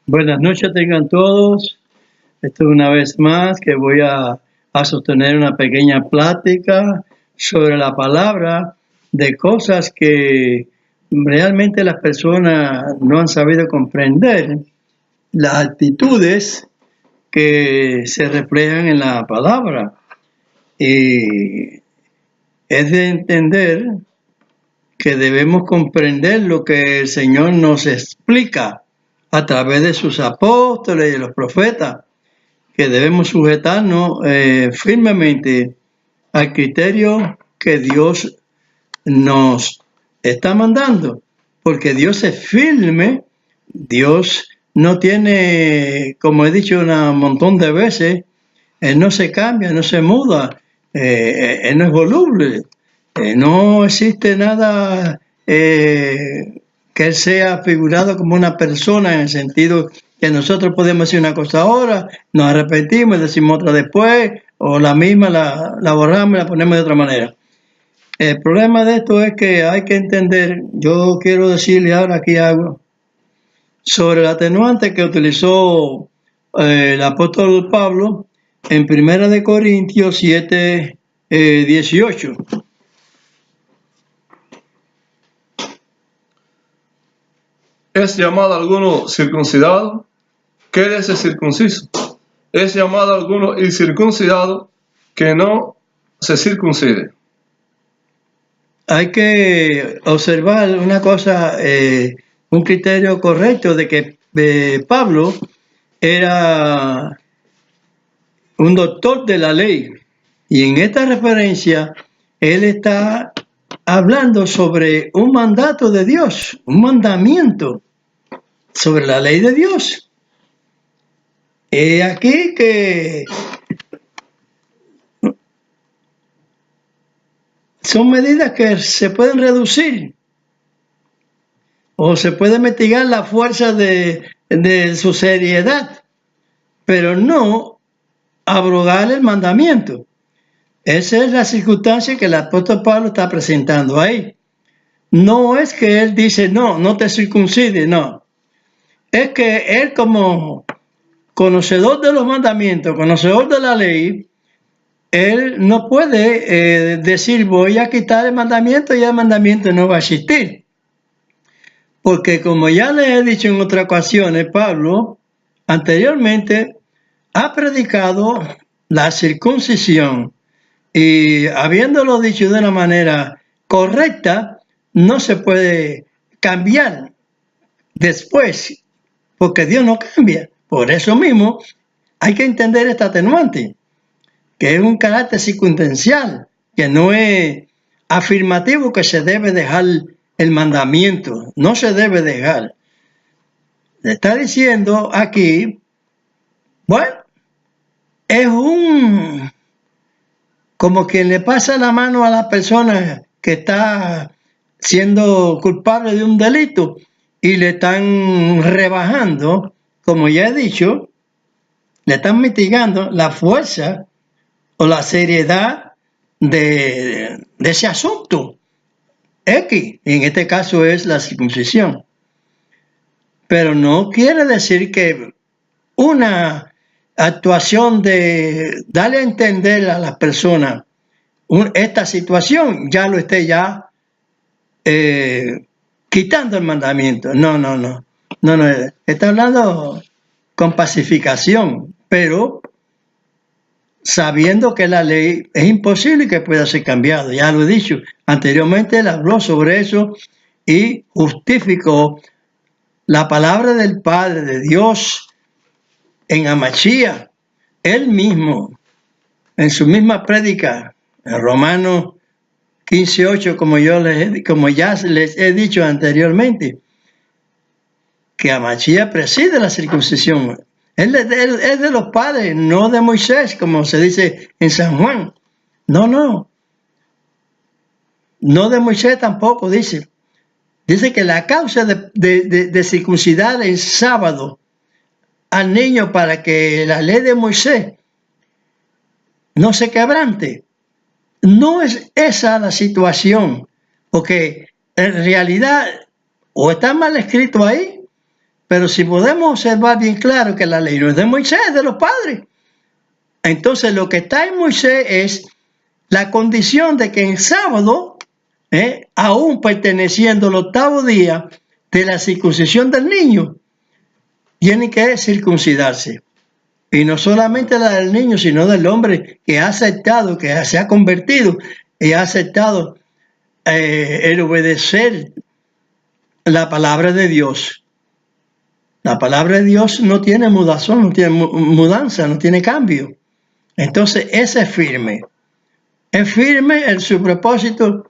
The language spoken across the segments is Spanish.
Buenas noches tengan todos. Esto es una vez más que voy a sostener una pequeña plática sobre la palabra de cosas que realmente las personas no han sabido comprender, las actitudes que se reflejan en la palabra. Y es de entender que debemos comprender lo que el Señor nos explica a través de sus apóstoles y de los profetas, que debemos sujetarnos firmemente al criterio que Dios nos está mandando, porque Dios es firme. Dios no tiene, como he dicho un montón de veces, Él no se cambia, no se muda, Él no es voluble, no existe nada que Él sea figurado como una persona, en el sentido que nosotros podemos decir una cosa ahora, nos arrepentimos, decimos otra después, o la misma la borramos y la ponemos de otra manera. El problema de esto es que hay que entender, yo quiero decirle ahora aquí algo, sobre el atenuante que utilizó el apóstol Pablo en 1 Corintios 7, 18. ¿Es llamado alguno circuncidado? ¿Qué es el circunciso? ¿Es llamado alguno incircuncidado? Que no se circuncide. Hay que observar una cosa, un criterio correcto de que Pablo era un doctor de la ley, y en esta referencia él está hablando sobre un mandato de Dios, un mandamiento sobre la ley de Dios. Aquí que son medidas que se pueden reducir o se puede mitigar la fuerza de su seriedad, pero no abrogar el mandamiento. Esa es la circunstancia que el apóstol Pablo está presentando ahí. No es que él dice, no te circuncides, no. Es que él, como conocedor de los mandamientos, conocedor de la ley, él no puede decir, voy a quitar el mandamiento y el mandamiento no va a existir. Porque como ya les he dicho en otras ocasiones, Pablo anteriormente ha predicado la circuncisión, y habiéndolo dicho de una manera correcta, no se puede cambiar después, porque Dios no cambia. Por eso mismo hay que entender esta atenuante, que es un carácter circunstancial, que no es afirmativo que se debe dejar el mandamiento, no se debe dejar. Le está diciendo aquí, bueno, es como quien le pasa la mano a la persona que está siendo culpable de un delito y le están rebajando, como ya he dicho, le están mitigando la fuerza o la seriedad de ese asunto X, en este caso es la circuncisión. Pero no quiere decir que una actuación de darle a entender a las personas esta situación ya lo esté quitando el mandamiento. No, está hablando con pacificación, pero sabiendo que la ley es imposible que pueda ser cambiada. Ya lo he dicho anteriormente, él habló sobre eso y justificó la palabra del Padre, de Dios, en Amachía. Él mismo, en su misma prédica, en Romanos 15:8, como ya les he dicho anteriormente, que Amachía preside la circuncisión. Él es de los padres, no de Moisés, como se dice en San Juan. No de Moisés tampoco, dice. Dice que la causa de circuncidar el sábado al niño para que la ley de Moisés no se quebrante, no es esa la situación, porque en realidad o está mal escrito ahí, Pero si podemos observar bien claro que la ley no es de Moisés, es de los padres. Entonces lo que está en Moisés es la condición de que en sábado, aún perteneciendo al 8º día de la circuncisión del niño, tiene que circuncidarse. Y no solamente la del niño, sino del hombre que ha aceptado, que se ha convertido y ha aceptado el obedecer la palabra de Dios. La palabra de Dios no tiene mudanza, no tiene cambio. Entonces ese es firme. Es firme en su propósito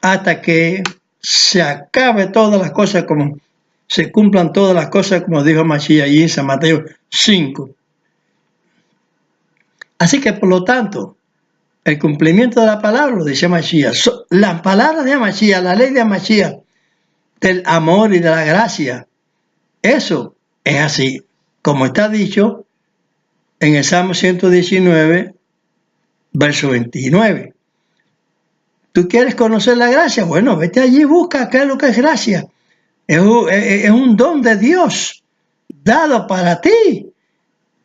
hasta que se acabe todas las cosas, como se cumplan todas las cosas, como dijo Mashiach allí en San Mateo 5. Así que por lo tanto, el cumplimiento de la palabra lo dice Mashiach. La palabra de Mashiach, la ley de Mashiach, del amor y de la gracia, eso es así, como está dicho en el Salmo 119, verso 29. ¿Tú quieres conocer la gracia? Bueno, vete allí y busca qué es lo que es gracia. Es un don de Dios dado para ti,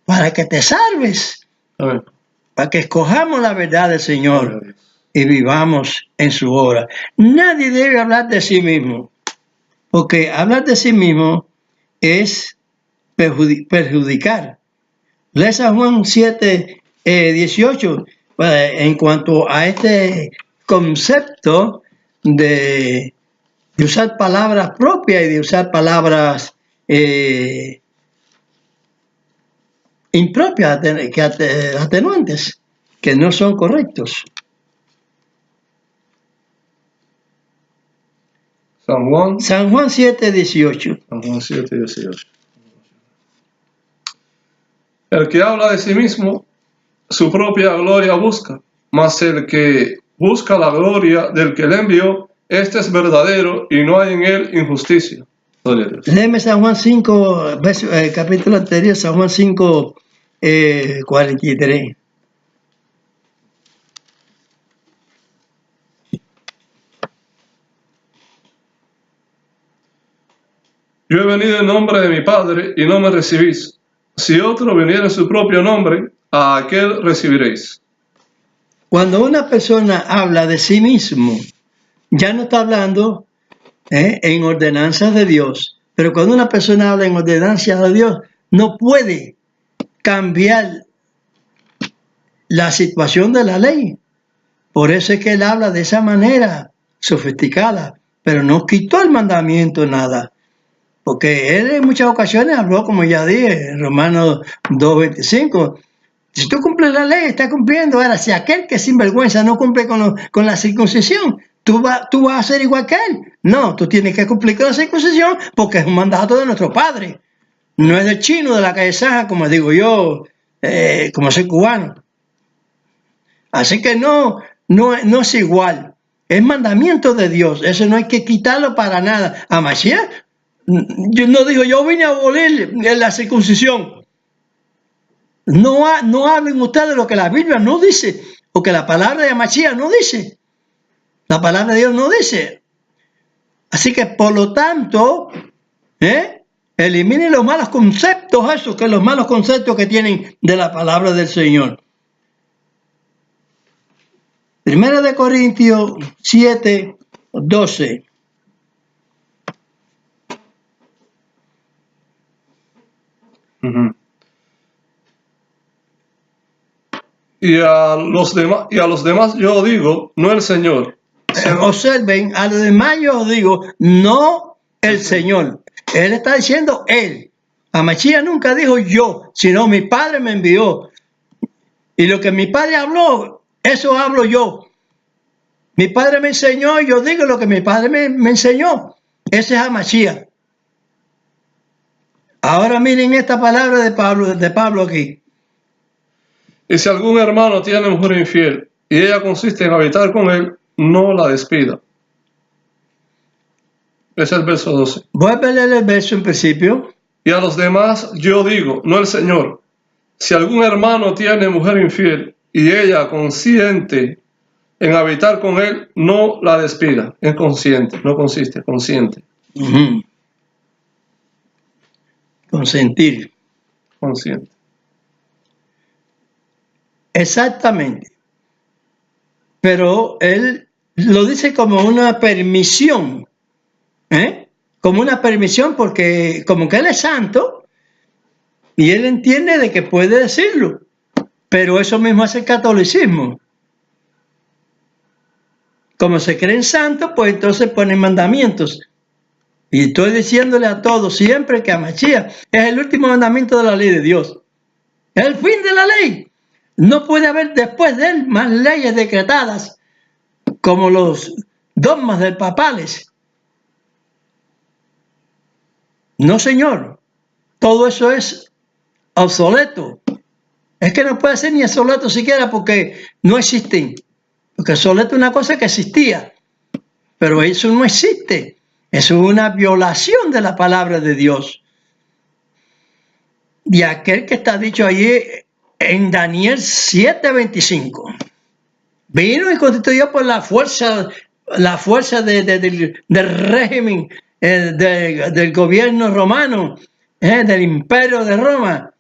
para que te salves, Amén. para que escojamos la verdad del Señor y vivamos en su obra. Nadie debe hablar de sí mismo, porque hablar de sí mismo es perjudicar. Lee San Juan 7, 18, en cuanto a este concepto de usar palabras propias y de usar palabras impropias, atenuantes, que no son correctos. San Juan 7, 18. San Juan 7, 18. El que habla de sí mismo, su propia gloria busca, mas el que busca la gloria del que le envió, este es verdadero y no hay en él injusticia. Gloria a Dios. Léeme San Juan 5, capítulo anterior, San Juan 5, 43. Yo he venido en nombre de mi Padre y no me recibís. Si otro viniera en su propio nombre, a aquel recibiréis. Cuando una persona habla de sí mismo, ya no está hablando en ordenanzas de Dios. Pero cuando una persona habla en ordenanzas de Dios, no puede cambiar la situación de la ley. Por eso es que él habla de esa manera sofisticada, pero no quitó el mandamiento nada. Porque él en muchas ocasiones habló, como ya dije, en Romanos 2:25. Si tú cumples la ley, estás cumpliendo. Ahora, si aquel que sinvergüenza no cumple con la circuncisión, tú vas a ser igual que él. No, tú tienes que cumplir con la circuncisión porque es un mandato de nuestro Padre. No es del chino de la calle Saja, como digo yo, como soy cubano. Así que no es igual. Es mandamiento de Dios. Eso no hay que quitarlo para nada. A Mashiach no dijo, yo vine a abolir la circuncisión. No hablen ustedes lo que la Biblia no dice, o que la palabra de Mashiach no dice. La palabra de Dios no dice. Así que, por lo tanto, eliminen los malos conceptos, esos que los malos conceptos que tienen de la palabra del Señor. 1 Corintios 7, 12. Y a los demás yo digo, no el Señor. Observen, a los demás yo digo, no el Señor. Él está diciendo él. A Mashiach nunca dijo yo, sino mi Padre me envió. Y lo que mi Padre habló, eso hablo yo. Mi Padre me enseñó, yo digo lo que mi Padre me enseñó. Ese es a Mashiach. Ahora miren esta palabra de Pablo aquí. Y si algún hermano tiene mujer infiel y ella consiste en habitar con él, no la despida. Es el verso 12. Voy a leer el verso en principio. Y a los demás yo digo, no el Señor. Si algún hermano tiene mujer infiel y ella consiente en habitar con él, no la despida. Es consciente, no consiste, consciente. Consentir. Consciente. Exactamente. Pero él lo dice como una permisión. Como una permisión porque como que él es santo y él entiende de que puede decirlo. Pero eso mismo hace el catolicismo. Como se creen santos, pues entonces ponen mandamientos. Y estoy diciéndole a todos siempre que Mashiach es el último mandamiento de la ley de Dios. Es el fin de la ley. No puede haber después de él más leyes decretadas como los dogmas del papales. No, señor. Todo eso es obsoleto. Es que no puede ser ni obsoleto siquiera porque no existen. Porque obsoleto es una cosa que existía. Pero eso no existe. Eso es una violación de la palabra de Dios. Y aquel que está dicho allí en Daniel 7:25. Vino y constituyó por la fuerza del régimen, del gobierno romano, del imperio de Roma,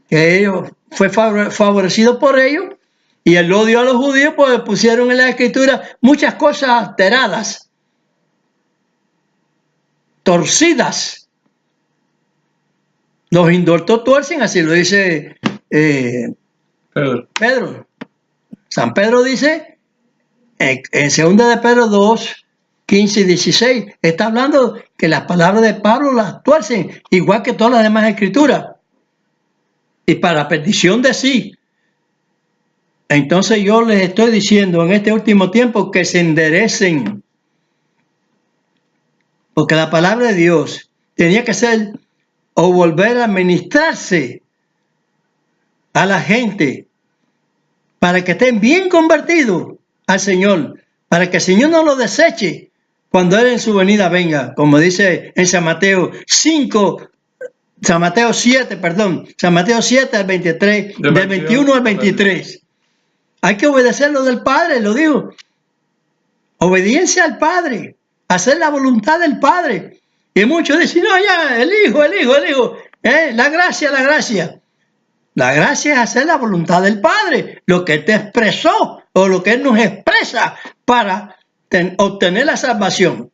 que ellos fue favorecido por ellos, y el odio a los judíos, pues pusieron en la escritura muchas cosas alteradas, torcidas. Los indultos tuercen, así lo dice Pedro. San Pedro dice, en 2 de Pedro 2, 15 y 16, está hablando que las palabras de Pablo las tuercen, igual que todas las demás escrituras, y para perdición de sí. Entonces yo les estoy diciendo en este último tiempo que se enderecen, porque la palabra de Dios tenía que ser o volver a ministrarse a la gente para que estén bien convertidos al Señor, para que el Señor no lo deseche cuando Él en su venida venga, como dice en San Mateo 7, al 23, del 21 al 23. Hay que obedecer lo del Padre, lo digo. Obediencia al Padre, hacer la voluntad del Padre. Y muchos dicen, no, ya, el Hijo. La gracia. La gracia es hacer la voluntad del Padre, lo que Él te expresó o lo que Él nos expresa para obtener la salvación.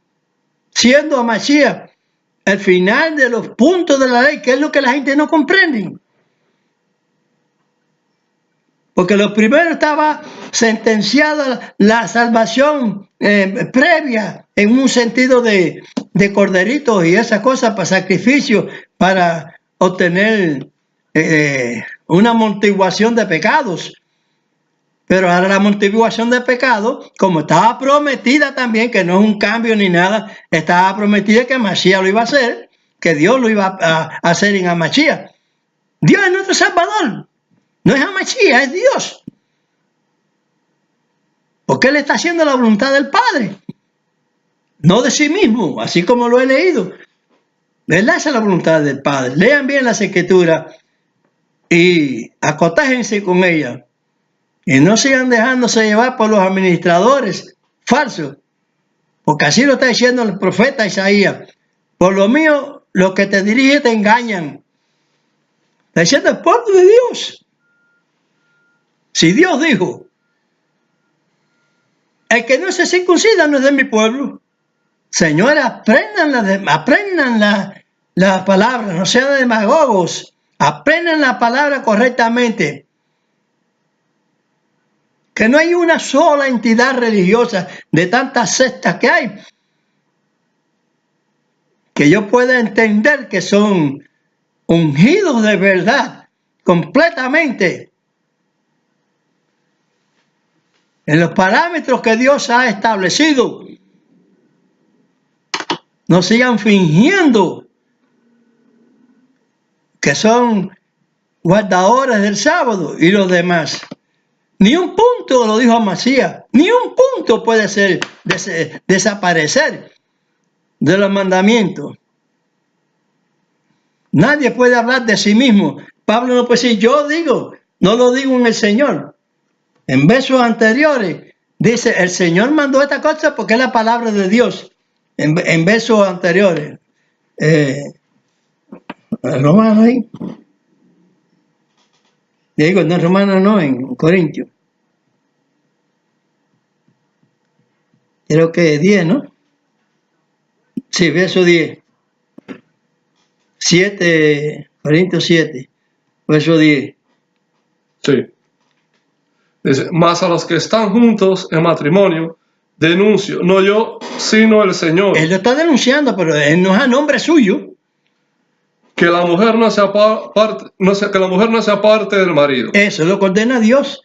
Siendo a Mashiach el final de los puntos de la ley, que es lo que la gente no comprende. Porque lo primero estaba sentenciada la salvación previa en un sentido de corderitos y esas cosas para sacrificio, para obtener una amortiguación de pecados. Pero ahora la amortiguación de pecados, como estaba prometida también, que no es un cambio ni nada, estaba prometida que Mashiach lo iba a hacer, que Dios lo iba a hacer en Mashiach. Dios es nuestro Salvador. No es Mashiach, es Dios. Porque Él está haciendo la voluntad del Padre. No de sí mismo, así como lo he leído. Él hace la voluntad del Padre. Lean bien las Escrituras y acotájense con ellas. Y no sigan dejándose llevar por los administradores falsos. Porque así lo está diciendo el profeta Isaías. Por lo mío, los que te dirigen te engañan. Está diciendo el pueblo de Dios. Si Dios dijo, el que no se circuncida no es de mi pueblo. Señores, aprendan la palabra, no sean demagogos. Aprendan la palabra correctamente. Que no hay una sola entidad religiosa de tantas sectas que hay, que yo pueda entender que son ungidos de verdad, completamente, en los parámetros que Dios ha establecido. No sigan fingiendo que son guardadores del sábado y los demás. Ni un punto, lo dijo Mashiach, ni un punto puede ser desaparecer de los mandamientos. Nadie puede hablar de sí mismo. Pablo no puede decir, yo digo, no lo digo en el Señor. En versos anteriores dice, el Señor mandó esta cosa porque es la palabra de Dios. En versos anteriores. Romano ahí. Digo, no en Romano, no, en Corintios. Creo que 10, ¿no? Sí, verso 10. 7, Corintios 7, verso 10. Sí. Dice, mas a los que están juntos en matrimonio, denuncio, no yo, sino el Señor, Él lo está denunciando, pero él no es a nombre suyo. que la mujer no sea que la mujer no sea parte del marido. Eso lo condena Dios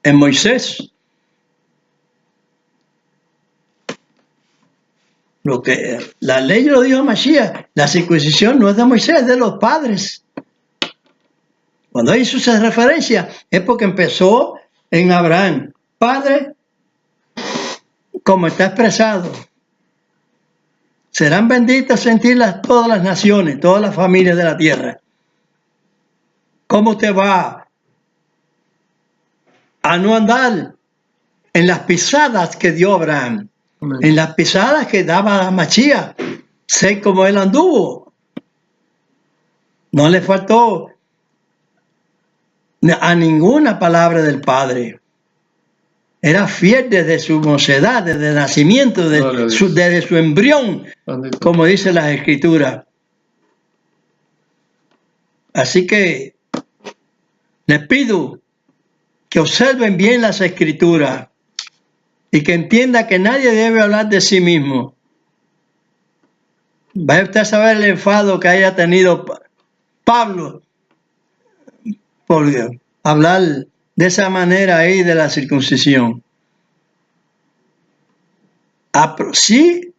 en Moisés. Lo que la ley lo dijo Mashiach, la circuncisión no es de Moisés, es de los padres. Cuando hizo esa referencia es porque empezó en Abraham. Padre, como está expresado, serán benditas en ti todas las naciones, todas las familias de la tierra. ¿Cómo usted va a no andar en las pisadas que dio Abraham? Amén. En las pisadas que daba Mashiach, sé cómo él anduvo. No le faltó a ninguna palabra del Padre. Era fiel desde su mocedad, desde el nacimiento, desde su embrión, Bendito. como dice las Escrituras. Así que les pido que observen bien las Escrituras y que entienda que nadie debe hablar de sí mismo. Vaya usted a saber el enfado que haya tenido Pablo por hablar de esa manera ahí de la circuncisión. Sí,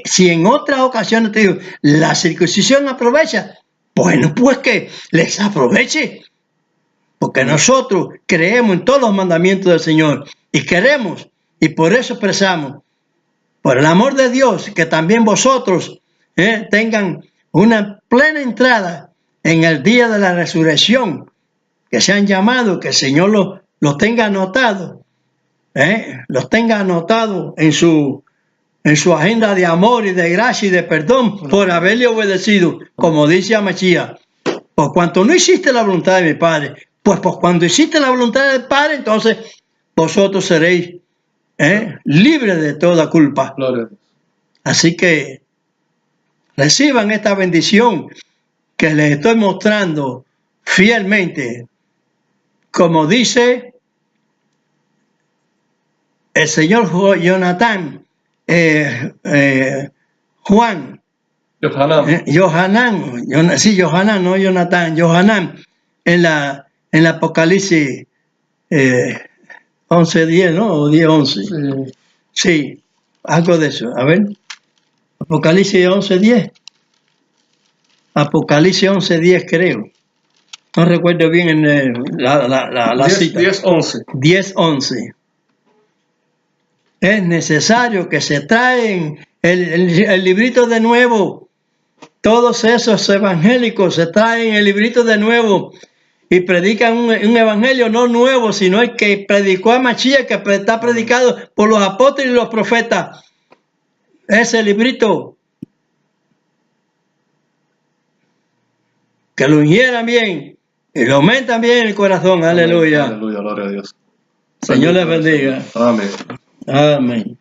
si en otras ocasiones te digo, la circuncisión aprovecha, bueno, pues que les aproveche. Porque nosotros creemos en todos los mandamientos del Señor y queremos, y por eso expresamos, por el amor de Dios, que también vosotros tengan una plena entrada en el día de la resurrección, que sean llamados, que el Señor los tenga anotados, los tenga anotados en su agenda de amor y de gracia y de perdón por haberle obedecido, como dice a Mashiach. Por cuanto no hiciste la voluntad de mi Padre, pues cuando hiciste la voluntad del Padre, entonces vosotros seréis libres de toda culpa. Gloria a Dios. Así que reciban esta bendición que les estoy mostrando fielmente, como dice el señor Jonathan, Juan, Johanán, no Jonathan, Johanán, en la Apocalipsis 11:10, ¿no? O 10:11. Sí, algo de eso. A ver, Apocalipsis 11:10. Apocalipsis 11:10, creo. No recuerdo bien la cita. 10:11. 10:11. Es necesario que se traen el librito de nuevo. Todos esos evangélicos se traen el librito de nuevo y predican un evangelio no nuevo, sino el que predicó a Mashiach, que está predicado por los apóstoles y los profetas. Ese librito, que lo ingieran bien y lo metan bien en el corazón. Aleluya. Aleluya, gloria a Dios. Señor les bendiga. Amén. Amén.